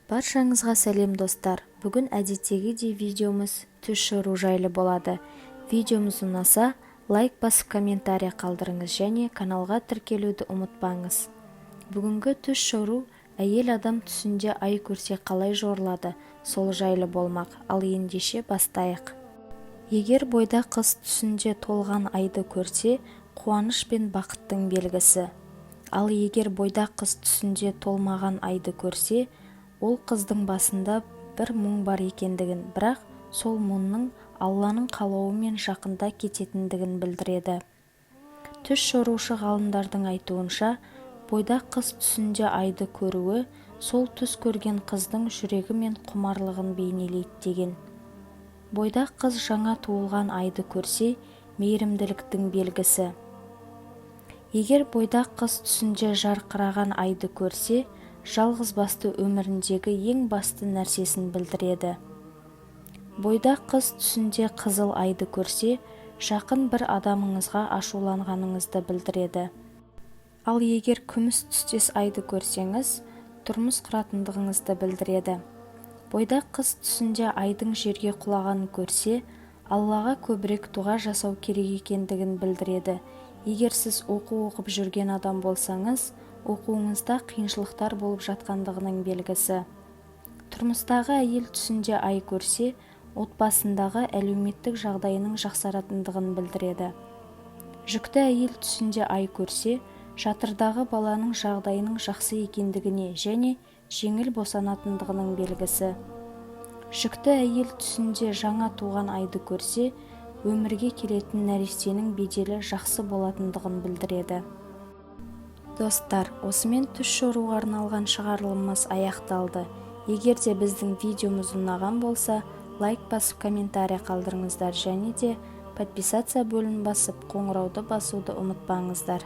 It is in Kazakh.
Баршаңызға сәлем достар. Бүгін әдеттегідей видеомыз түс шыру жайлы болады. Видеомыз ұнаса, лайк басып комментарий қалдырыңыз және каналға тіркелуді ұмытпаңыз. Бүгінгі түс шыру әйел адам түсінде ай көрсе қалай жорылады, сол жайлы болмақ. Ал ендеше бастайық. Егер бойда қыз түсінде толған айды көрсе, қуаныш пен бақыттың белгісі. Ал егер бойда қыз түсінде толмаған айды көрсе, ол қыздың басында бір мұң бар екендігін, бірақ сол мұңның Алланың қалауымен жақында кететіндігін білдіреді. Түс шорушы ғалымдардың айтуынша, бойда қыз түсінде айды көруі сол түс көрген қыздың жүрегі мен құмарлығын бейнелейді деген. Бойда қыз жаңа туылған айды көрсе, мейірімділіктің белгісі. Егер бойда қыз түсінде жарқыраған айды көрсе, жалғыз басты өміріндегі ең басты нәрсесін білдіреді. Бойда қыз түсінде қызыл айды көрсе, жақын бір адамыңызға ашуланғаныңызды білдіреді. Ал егер күміс түстес айды көрсеңіз, тұрмыс құратындығыңызды білдіреді. Бойда қыз түсінде айдың жерге құлағанын көрсе, Аллаға көбірек дұға жасау керек екендігін білдіреді. Егер сіз оқу оқып жүрген адам болсаңыз, оқуыңызда қиыншылықтар болып жатқандығының белгісі. Тұрмыстағы әйел түсінде ай көрсе, отбасындағы әлеуметтік жағдайының жақсаратындығын білдіреді. Жүкті әйел түсінде ай көрсе, жатырдағы баланың жағдайының жақсы екендігіне және жеңіл босанатындығының белгісі. Жүкті әйел түсінде жаңа туған айды көрсе, өмірге келетін нәрестенің беделі жақсы болатындығын білдіреді. Достар, осымен түс шоруға арналған шығарылымымыз аяқталды. Егер де біздің видеомыз ұнаған болса, лайк басып комментарий қалдырыңыздар және де подписация бөлімін басып қоңырауды басуды ұмытпаңыздар.